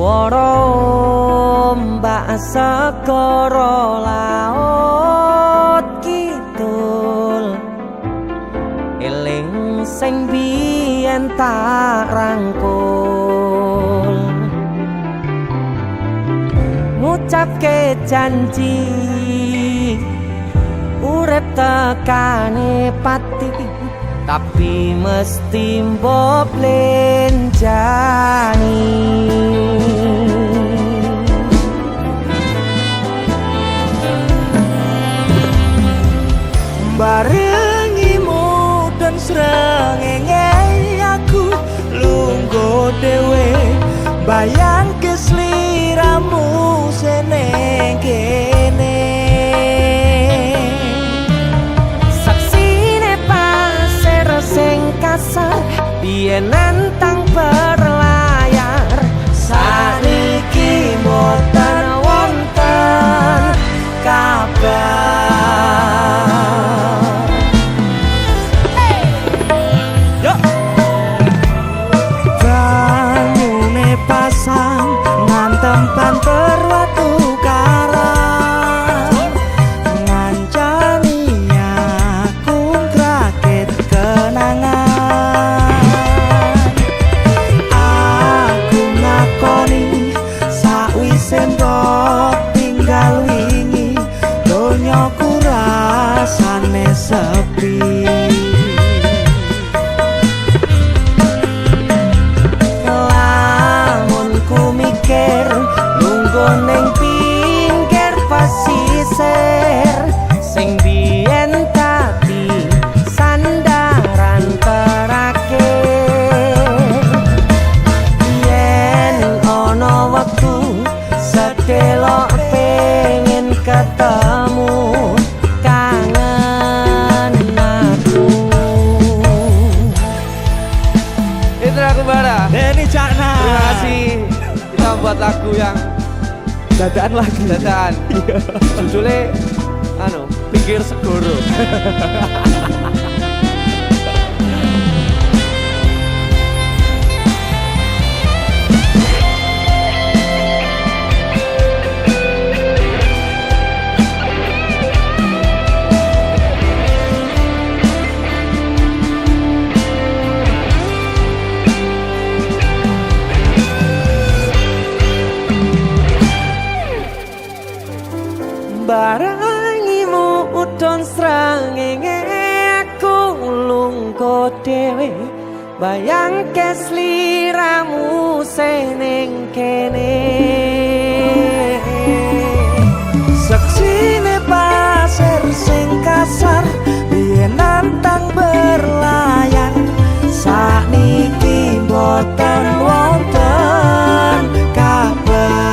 Suara ombak segara laut kidul, eling sing biyen tak rangkul, ngucapke janji urip tekane pati, tapi mesti mbok lenjani. Barengimu dan srengenge aku lungguh dhewe, bayangke sliramu seneng kene. Saksine pasir sing kasar biyen nantang berlayar, saniki mboten wonten kabar. Pasang ngantem banter watu karang, ngancani aku ngrakit kenangan. Aku ngakoni sakwise mbok tinggal wingi, donyaku rasane sepi. Lungguh ning pinggir pasisir sing biyen dadi sandaran terakhir. Yen ana wektu sedelok pengen ketemu, kangen aku. Itu aku Bara Denny Cakna. Terima kasih. Kita buat lagu yang dadaan lagi. Dadaan. Judulnya Pinggir Segoro. Barangimu udon srengenge aku lungguh dhewe, bayangke sliramu seneng kene. Saksine pasir sing kasar biyen nantang berlayar, sakniki mboten wonten kabar.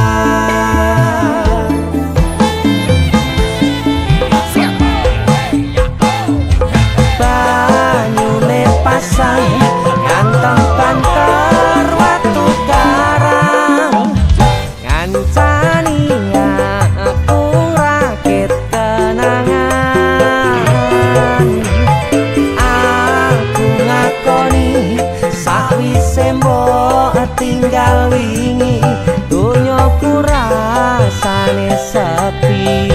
Ngantem banter watu karang, ngancani aku rakit kenangan. Aku ngakoni sakwise mbok tinggal wingi, donyaku rasane sepi.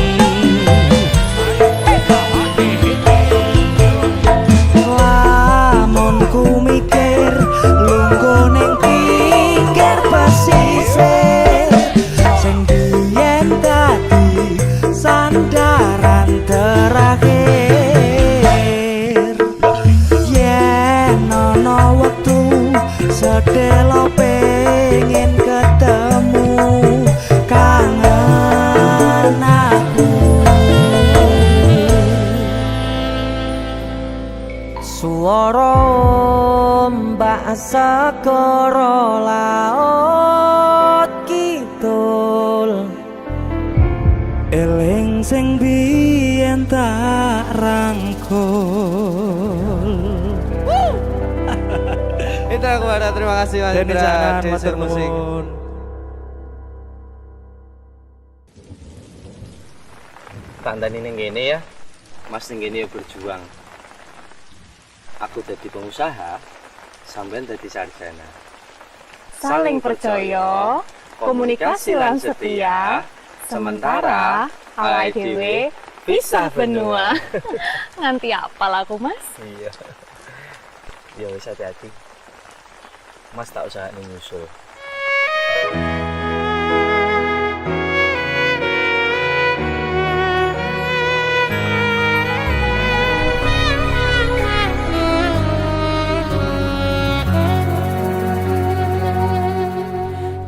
Ku mikir lungguh ning pinggir pasisir sing biyen dadi sandaran terakhir. Yen ana wektu sedelo pengen ketemu, kangen aku. Suara ombak segara laut kidul, eling sing biyen tak rangkul. Itu aku ada, terima kasih Mas Indra, Desa Musik. Kandani ning kene ya, Mas ning kene berjuang. Aku jadi pengusaha, sampean jadi sarjana. Saling percaya, komunikasi lan setia, sementara awake dhewe pisah benua. Nganti apal aku, Mas? Iya. Ya wis hati-hati. Mas tak usah nyusul.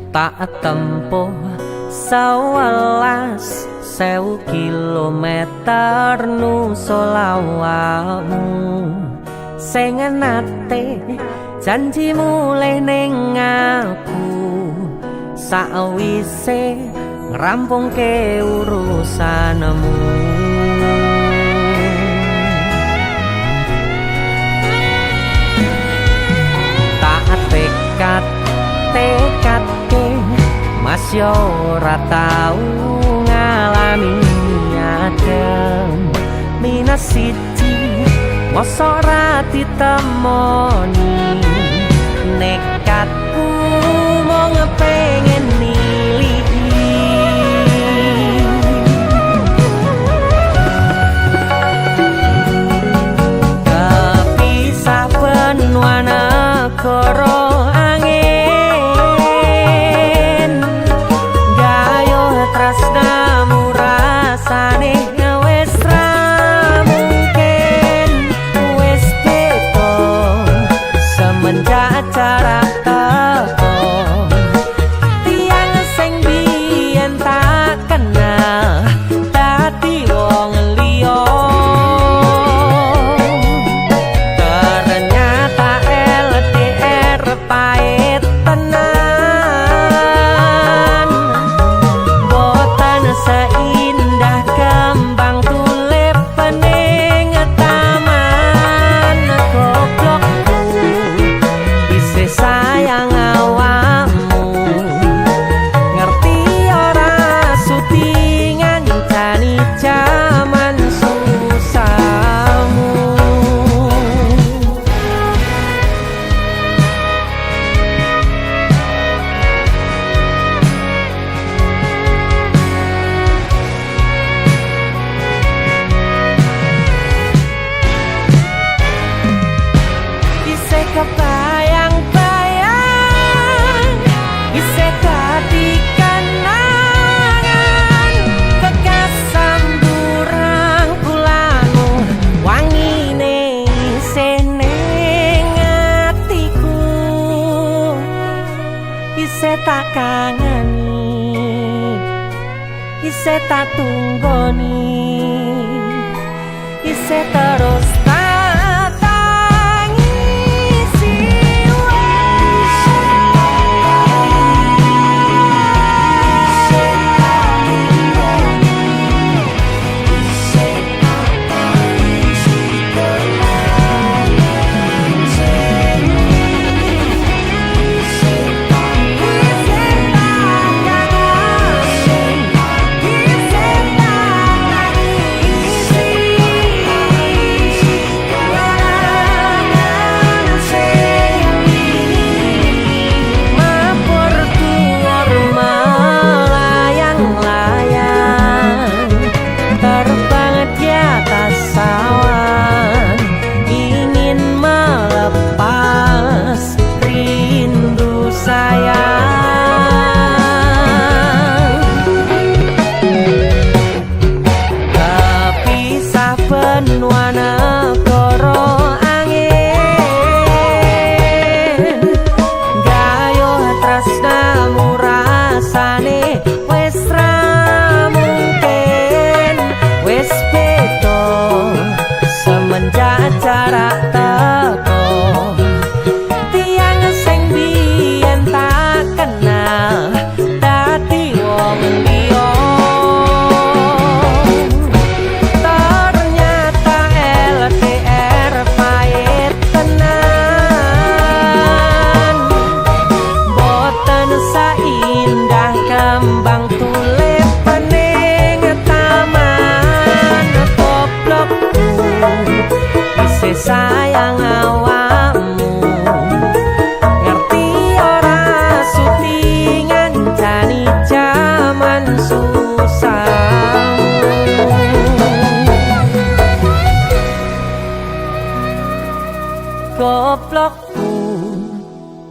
Tak tempuh 11.000 kilometer nusolawakmu sing nate janji mulih ning aku sawise ngrampungke urusanmu. Tak tekadke Mas yo ora tau ngalami adem minus siji mosok ora ditemoni nekatku mau ngepengen niliki kepisah benua negara cara teko tiang sing biyen tak kenal dadi wong liya ternyata LDR pahit tenan boten seindah kembang tulip pening taman goblok sayang awakmu ngerti ora sudi ngancani jaman susahmu. Isih kebayang tak kangeni isih tak tunggoni isih terus tak tangisi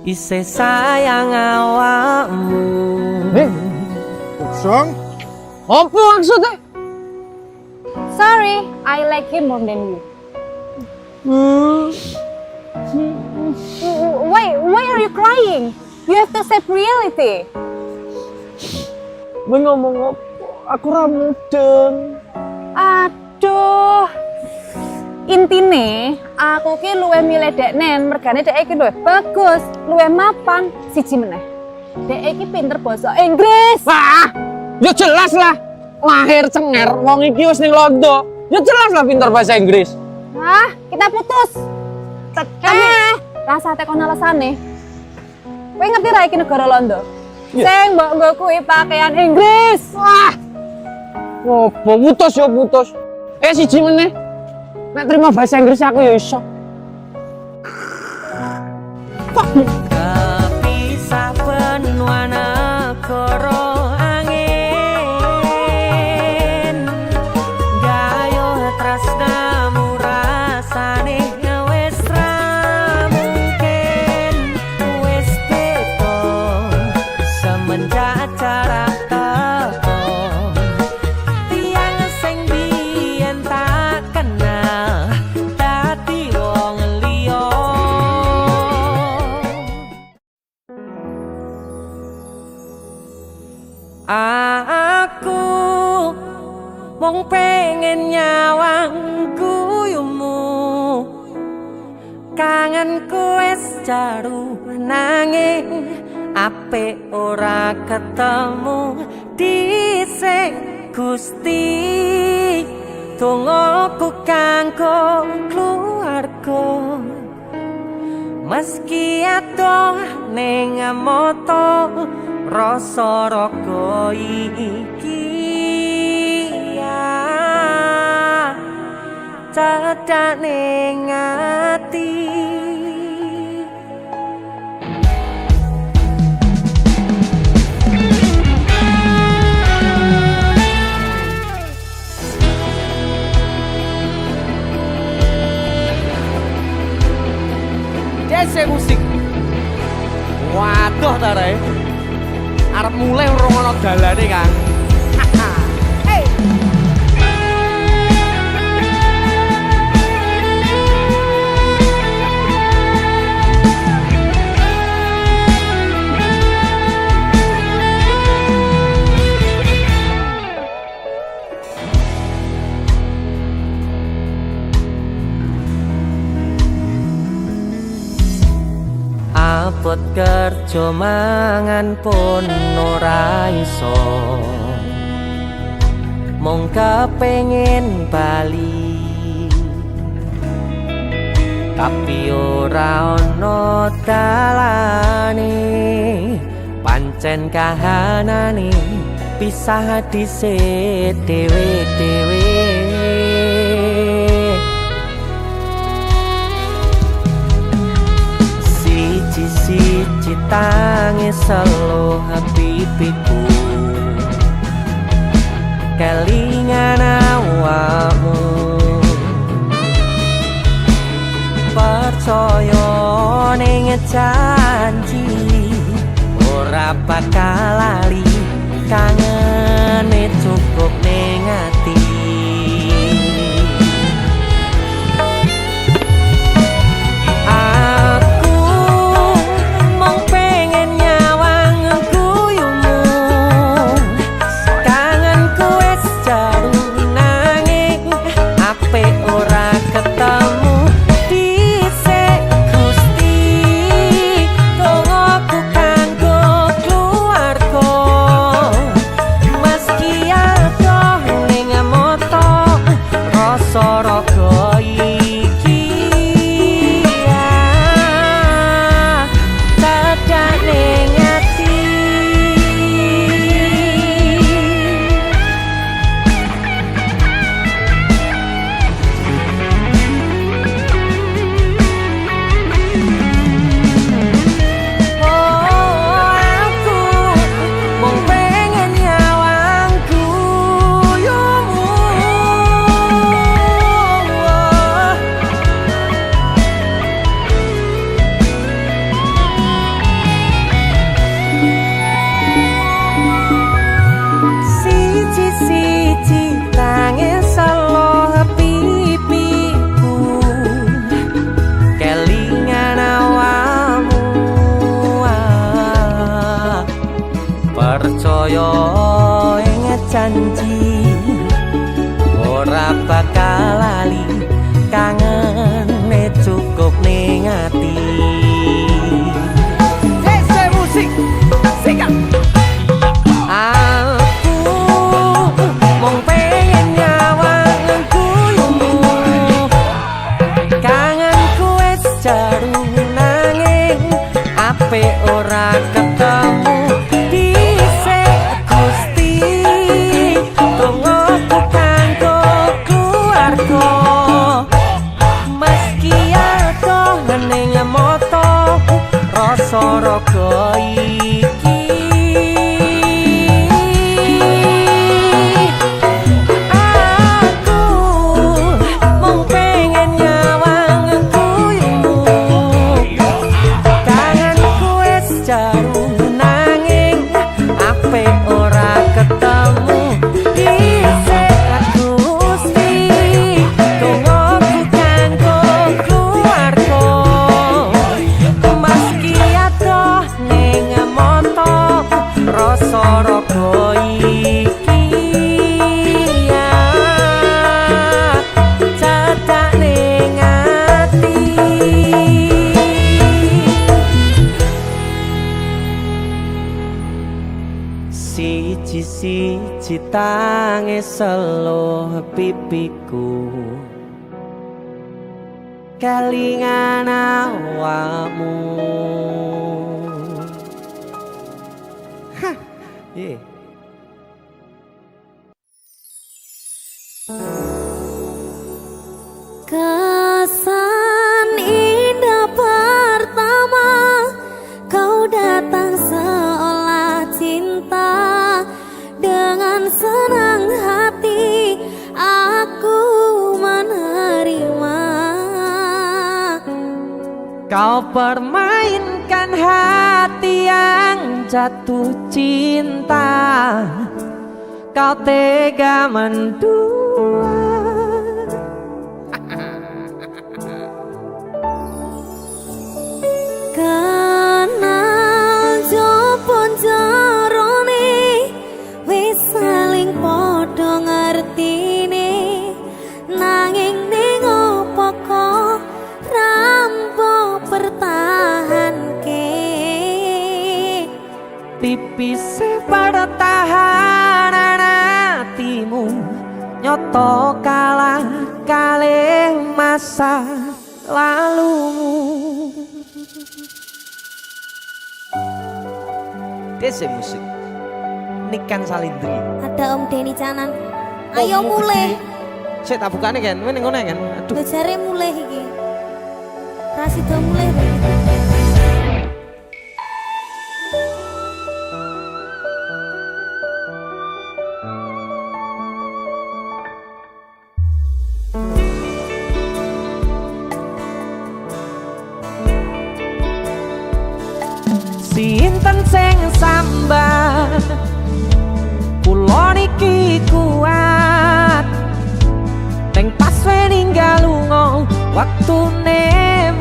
isih sayang awakmu. Song, Apa maksudnya? Sorry, I like him more than you. Why are you crying? You have to accept reality. Gue ngomong apa? Aku ra mudeng. Aduh. Intine, aku ki luwih milih deknen, mergane dek iki luwih bagus, luwih mapan, siji meneh. Dek iki pinter basa Inggris. Wah, ya jelas lah. Lahir cenger, wong iki wis ning Londo. Ya jelas lah pinter bahasa Inggris. Hah, kita putus. Rasa tekon alasane. Kowe ngerti ra iki negara Londo? Sing mbok nggo kuwi pakaian Inggris. Wah. Apa putus ya putus. Siji meneh. Nek terima bahasa Inggris aku ya iso. Kepisah benua negara angin, gayuh tresnamu rasane wis ra mungkin, wis beda semenjak jarak teko. Tiang sing biyen tak kenal dadi wong liya. Aku mung pengen nyawang guyumu, kangenku wis jaru nanging apik ora ketemu dhisik Gusti. Dongaku kanggo keluarga, meski adoh ning mata rasa raga iki ya cedak ning ati. Dese musik. Waduh ta rek. Arep mulai rono dalane, Kang. Abot kerja mangan pun ora iso, mung kepengin bali, tapi ora ono dalane, pancen kahanane pisah dhisik dhewe-dhewe. Siji tangis selo pipiku, kelingan awakmu, percaya ning janji ora bakal lali, kangene cukup ning ati. Meski adoh ning janji ora bakal lali kangene cukup ning ati. Musik sikat. Aku mung pengen nyawang guyumu, kangenku wis jaru nanging apik ora ketemu. Dhisik Gusti tunggu kanggo keluarga, meski aku ning moto rasa raga iki. Aku mung pengen nyawang guyumu, kangenku wis jaru nanging apik ora ketemu. Dhisik Gusti tunggu kanggo keluarga, meski adoh ning moto rasa raga iki ya cedak ning ati. Siji-siji tangis selo pipiku, kelingan awakmu. Yeah. Kesan indah pertama kau datang seolah cinta. Dengan senang hati aku menerima. Kau permainkan hati yang jatuh cinta, kau tega mendua. Kenal jopon jarone wis saling padha ngertine, nanging ning opo kok rampo pertahanke. Tipis pertahanan hatimu nyoto kalah kalih masa lalumu. Dese musik Nikan Salindri. Ada Om Deni Canan. Ayo mulai. Saya tak bukane kan, ini ngono kan. Aduh. Lho jare mulai iki. Rasido mulai. Sinten sing sambat kula niki kuat teng pas ninggal lunga waktune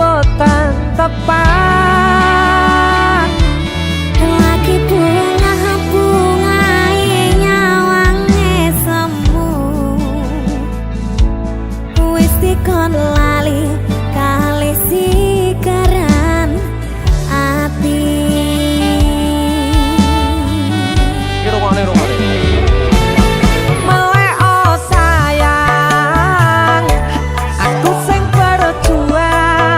boten tepat. Lagi bunga nyawange semu, wis dikon lali kali sikaran ati. Melek oh sayang, aku sing berjuang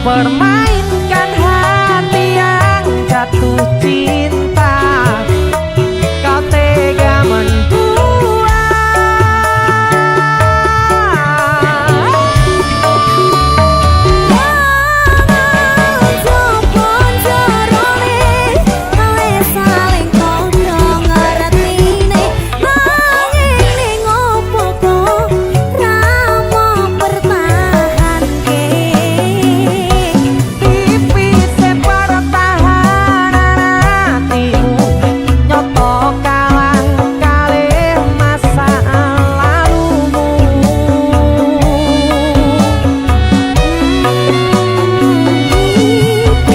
Permainkan hati yang jatuh cinta, kau tega menbuat Jopon jerone kawe saling kondo ngertine nanging ning opo kok ramo pertahanke tipise pertahanan hatimu nyoto kalah kalih masa lalumu.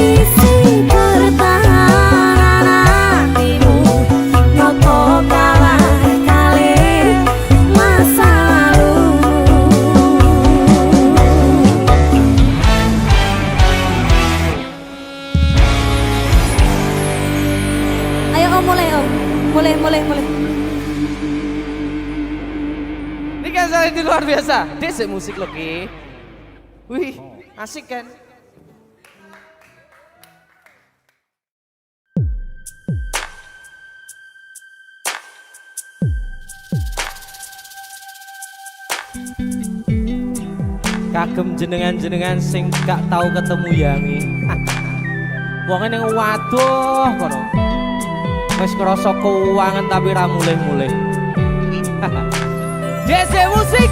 Isi pertahanan hatimu nyoto kalah kalih masa lalumu. Ayo om mulai om, mulai. Ini kan saya ini luar biasa. Desa musik loh Ki. Wih, asik kan? Kagem jenengan-jenengan sing gak tahu ketemu yangi. Wong ning waduh kono. Wis ngrasa keuangan tapi ra mulih-mulih. Desa musik.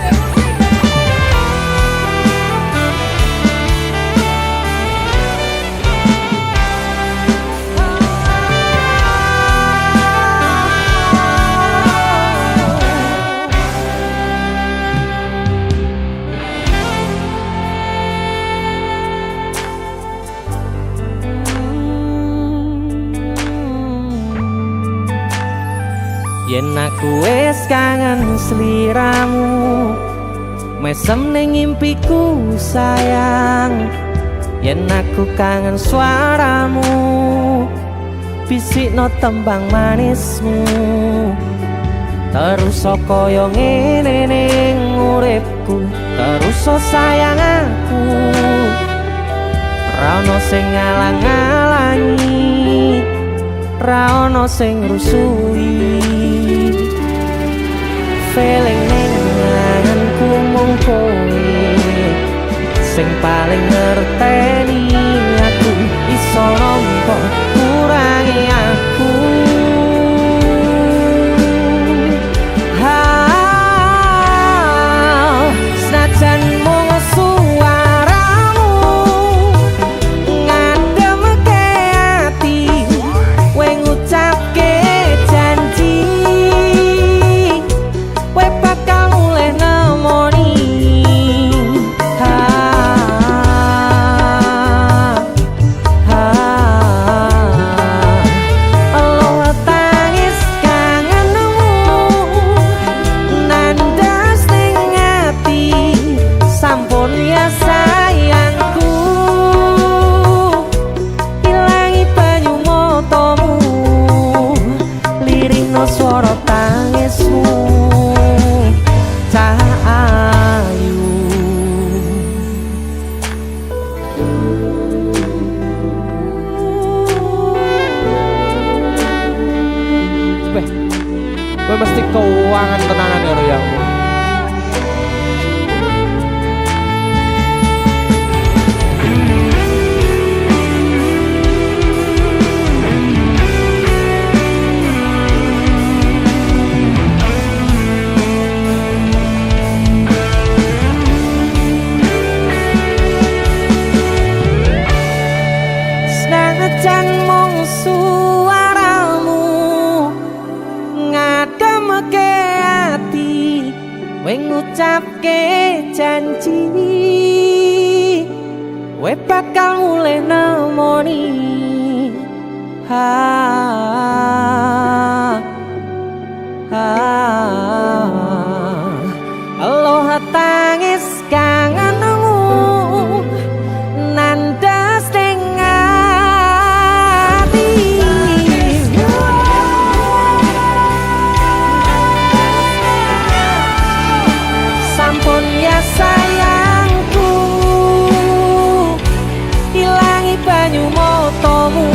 Yen aku wis kangen sliramu, mesem ning impiku sayang. Yen aku kangen suaramu, bisikno tembang manismu. Terus kaya ngene ning uripku, terus sayang aku. Ra ono sing ngalang-alangi, ra ono sing rusui. Feeling ning ngangenku mung kowe sing paling ngerteni aku. Iso nampa kurangi aku. Senajan mung suaramu ngademke ati, kowe ngucapke janji kowe bakal mulih nemoni. Allah tangis kangenmu nandas ning ati, sampun ya sayangku. Ilangi banyu matamu, lirihno swara tangismu. Cahayu Kowe mesti keuangan tenanan karo yangmu. ngucapke janji we bakal mulai nemoni aloha tangis kangenmu nandas ning ati sampun ya sayangku ilangi banyu motomu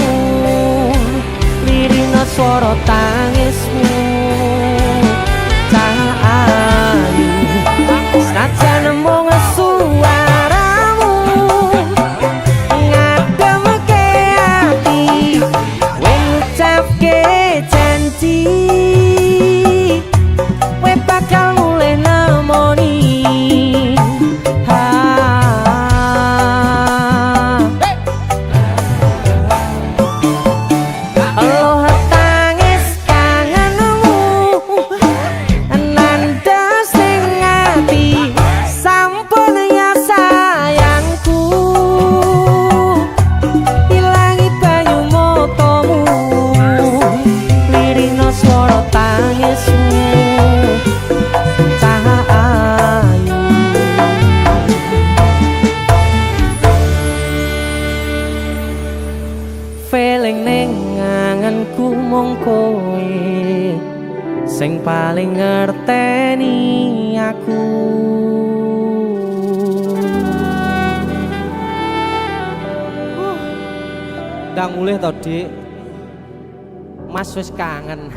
lirina swara tangismu ayu senajan mung suaramu ngademke ati we ngucapke janji we bakal mulai nemoni aloha tangis kangenmu nandas ning ati sampun ya sayangku ilangi banyu motomu lirina swara tangismu ayu feeling ning anganku mung kowe sing paling ngerteni aku. Ndang mulih to, Dik. Mas wis kangen.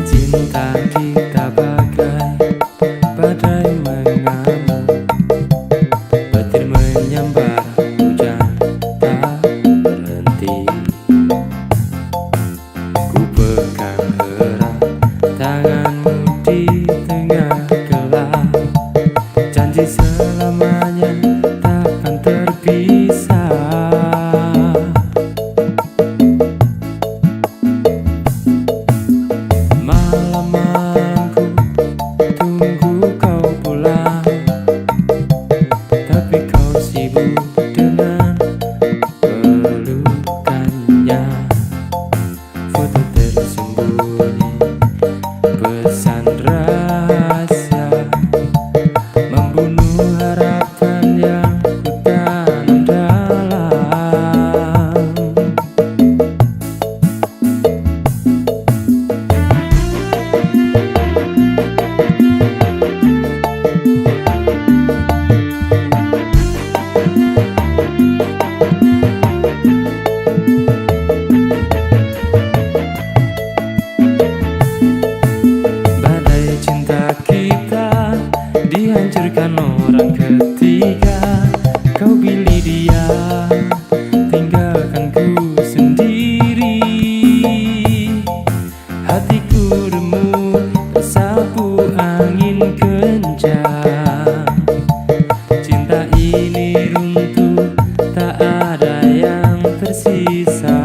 Cinta kita bagai badai mengamuk, petir menyambar hujan tak berhenti. Ku pegang erat tanganmu di tengah gelap, janji selamanya takkan terpisah. Malam-malamku tunggu kau pulang, tapi kau sibuk dengan pelukannya. Foto tersembunyi, pesan rahasia, membunuh harapan yang ku tanam dalam. Badai cinta kita dihancurkan orang ketiga. Kau pilih dia, tinggalkan ku sendiri. Hatiku remuk tersapu angin kencang. Cinta ini runtuh, tak ada yang tersisa.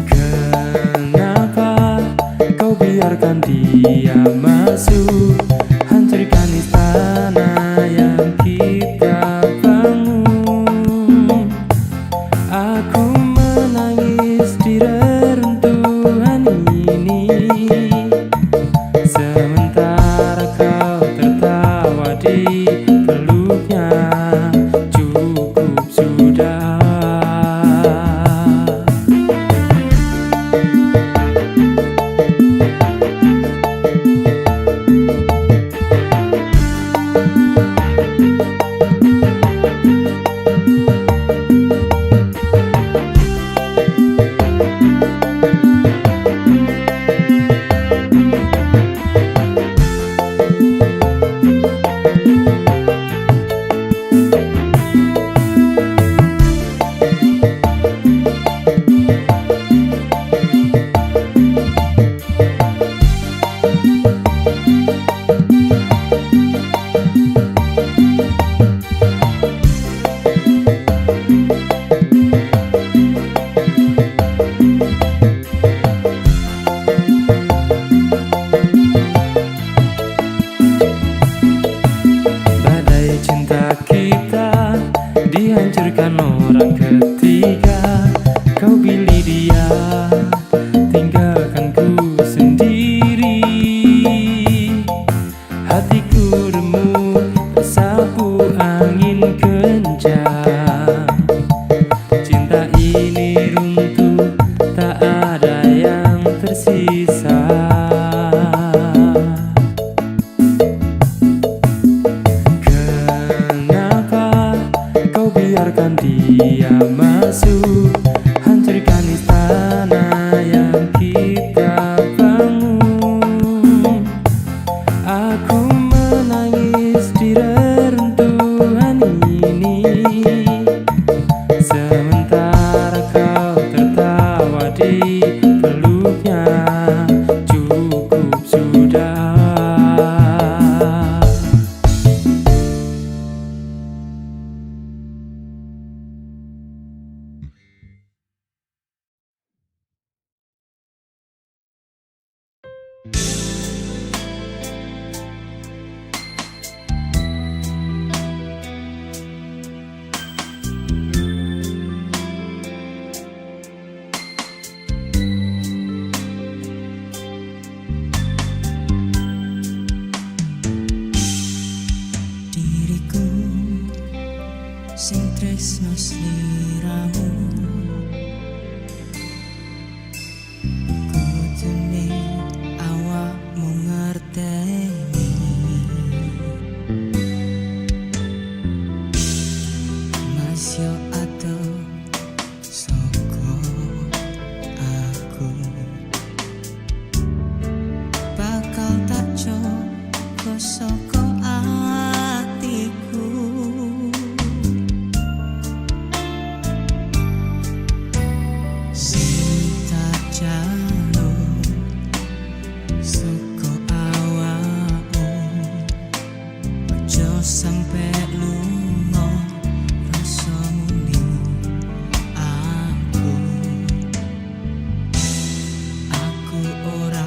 Kenapa kau biarkan dia masuk, hancurkan istana yang kita bangun. Aku menangis di reruntuhan ini, sementara kau tertawa di peluknya. Cukup sudah. Biarkan orang ketiga kau pilih dia, tinggalkan ku sendiri. Hatiku remuk tersapu angin kencang. Cinta ini runtuh, tak ada yang tersisa. Kenapa kau biarkan dia masuk, hancurkan istana yang kita bangun. Aku menangis di reruntuhan ini, sementara kau tertawa di peluknya. Cukup sudah. Diriku sing tresno sliramu, kudune awakmu ngerteni. Mas yo ado saka aku, bakal tak coba saka atiku. Sing tak jaluk saka awakmu, aja sampe lunga rasamu ning aku. Aku ora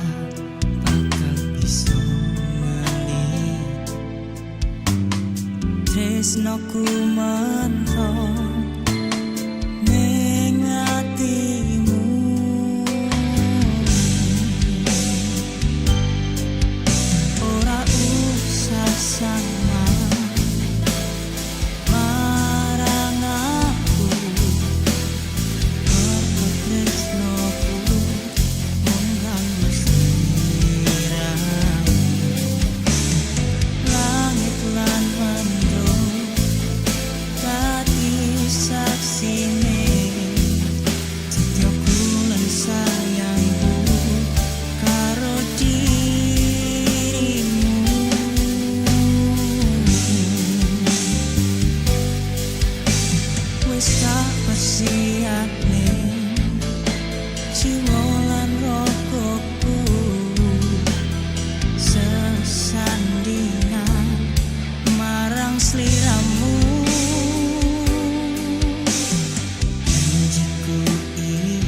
bakal bisa ngelih tresnoku mentok ning atimu. Ora usah sama marang aku, mergo tresnoku mung kanggo sliramu. Langit lan mendung dadi saksine, setyaku lan sayangku karo dirimu. Wis tak persiapne jiwa lan rogoku, sesandingan marang sliramu. Janjiku iki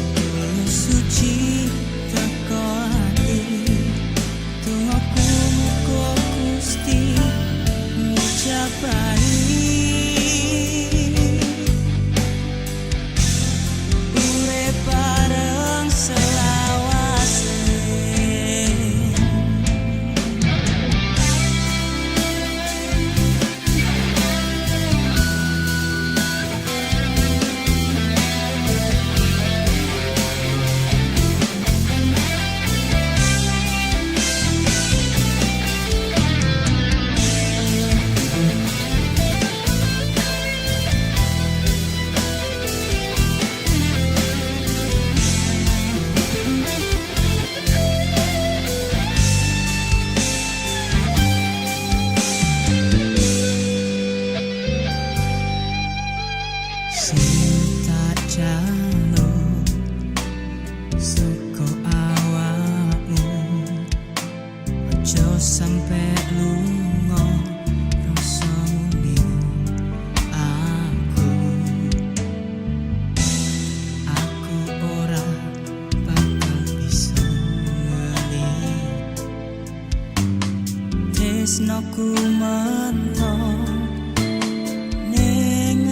tulus suci teko ati, dongaku muga Gusti ngijabahi. Urip bareng selawase, sing tak jaluk saka awakmu, aja sampe lunga rasamu ning aku. Aku ora bakal bisa ngelih tresnoku mentok ning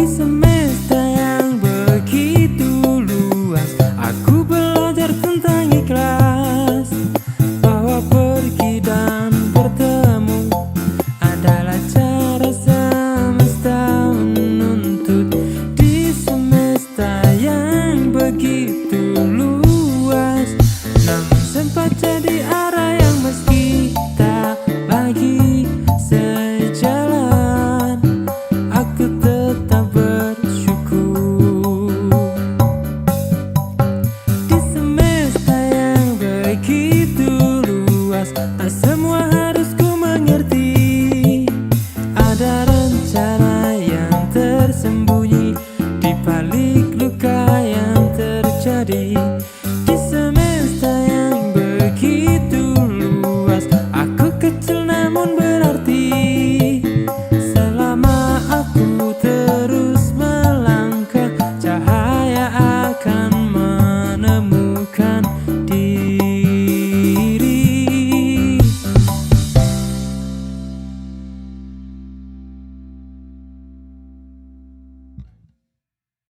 semesta yang begitu luas, aku belajar tentang ikhlas, bahwa pergi dan bertemu adalah cara semesta menuntut. Di semesta yang begitu luas, namun sempat jadi arah yang meski tak lagi sejalan, aku tetap bersyukur. Di semesta yang begitu luas, tak semua harus ku mengerti. Ada rencana yang tersembunyi di balik luka yang terjadi. Di semesta yang begitu